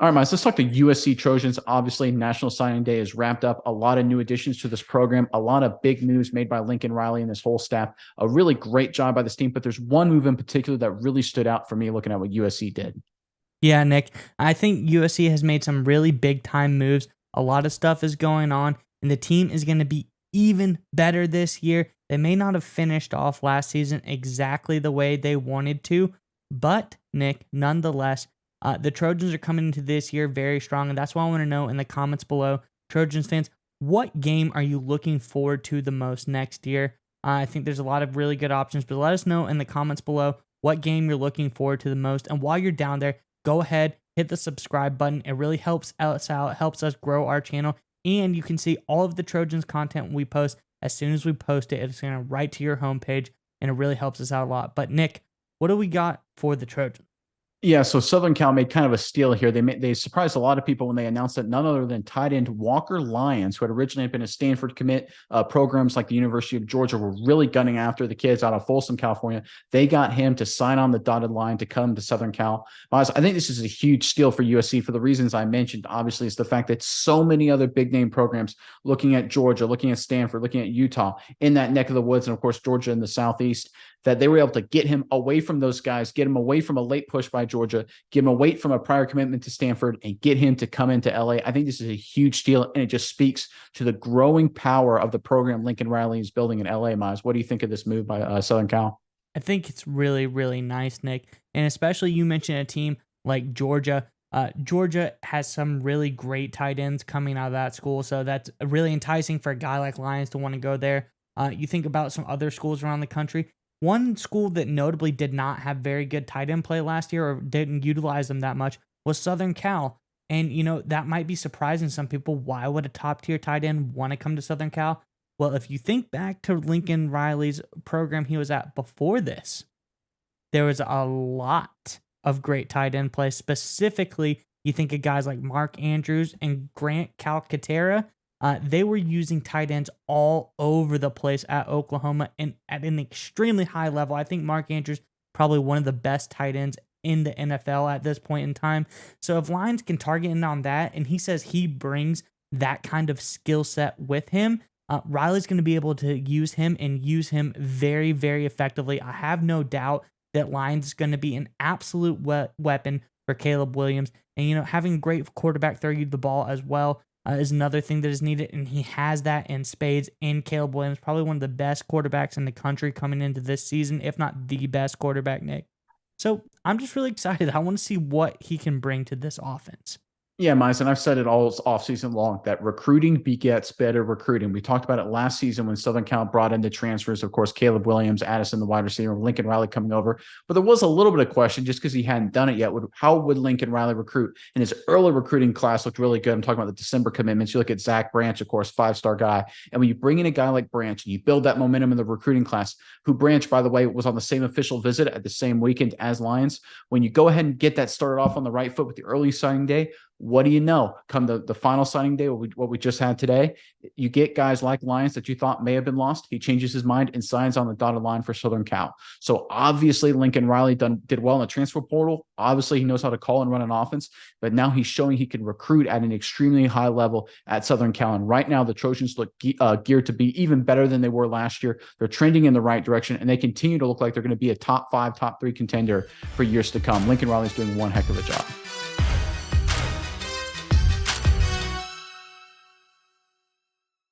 All right, Miles, let's talk to USC Trojans. Obviously, National Signing Day is wrapped up. A lot of new additions to this program, a lot of big moves made by Lincoln Riley and this whole staff. A really great job by this team, but there's one move in particular that really stood out for me looking at what USC did. Yeah, Nick, I think USC has made some really big time moves. A lot of stuff is going on, and the team is going to be even better this year. They may not have finished off last season exactly the way they wanted to, but Nick, nonetheless, the Trojans are coming into this year very strong, and that's why I want to know in the comments below, Trojans fans, what game are you looking forward to the most next year? I think there's a lot of really good options, but let us know in the comments below what game you're looking forward to the most. And while you're down there, go ahead, hit the subscribe button. It really helps us out, it helps us grow our channel. And you can see all of the Trojans content we post. As soon as we post it, it's going to right to your homepage, and it really helps us out a lot. But Nick, what do we got for the Trojans? Yeah, so Southern Cal made kind of a steal here. They surprised a lot of people when they announced that none other than tight end Walker Lyons, who had originally been a Stanford commit, programs like the University of Georgia were really gunning after the kids out of Folsom, California. They got him to sign on the dotted line to come to Southern Cal. I think this is a huge steal for USC for the reasons I mentioned. Obviously, it's the fact that so many other big name programs, looking at Georgia, looking at Stanford, looking at Utah, in that neck of the woods, and of course Georgia in the Southeast, that they were able to get him away from those guys, get him away from a late push by Georgia, get him away from a prior commitment to Stanford, and get him to come into LA. I think this is a huge deal, and it just speaks to the growing power of the program Lincoln Riley is building in LA. Miles, what do you think of this move by Southern Cal? I think it's really, really nice, Nick. And especially you mentioned a team like Georgia. Georgia has some really great tight ends coming out of that school. So that's really enticing for a guy like Lions to want to go there. You think about some other schools around the country. One school that notably did not have very good tight end play last year or didn't utilize them that much was Southern Cal. And, that might be surprising to some people. Why would a top tier tight end want to come to Southern Cal? Well, if you think back to Lincoln Riley's program he was at before this, there was a lot of great tight end play. Specifically, you think of guys like Mark Andrews and Grant Calcaterra. They were using tight ends all over the place at Oklahoma and at an extremely high level. I think Mark Andrews probably one of the best tight ends in the NFL at this point in time. So if Lions can target in on that, and he says he brings that kind of skill set with him, Riley's going to be able to use him and use him very, very effectively. I have no doubt that Lions is going to be an absolute weapon for Caleb Williams. And, having a great quarterback throw you the ball as well is another thing that is needed. And he has that in spades in Caleb Williams, probably one of the best quarterbacks in the country coming into this season, if not the best quarterback, Nick. So I'm just really excited. I want to see what he can bring to this offense. Yeah, Miles, and I've said it all off season long that recruiting begets better recruiting. We talked about it last season when Southern Cal brought in the transfers. Of course, Caleb Williams, Addison, the wide receiver, Lincoln Riley coming over. But there was a little bit of question just because he hadn't done it yet. How would Lincoln Riley recruit? And his early recruiting class looked really good. I'm talking about the December commitments. You look at Zach Branch, of course, 5-star guy. And when you bring in a guy like Branch and you build that momentum in the recruiting class, who Branch, by the way, was on the same official visit at the same weekend as Lions. When you go ahead and get that started off on the right foot with the early signing day, what do you know? Come the final signing day, what we just had today, you get guys like Lyons that you thought may have been lost. He changes his mind and signs on the dotted line for Southern Cal. So obviously Lincoln Riley did well in the transfer portal. Obviously he knows how to call and run an offense, but now he's showing he can recruit at an extremely high level at Southern Cal. And right now the Trojans look geared to be even better than they were last year. They're trending in the right direction, and they continue to look like they're going to be a top 5, top 3 contender for years to come. Lincoln Riley's doing one heck of a job.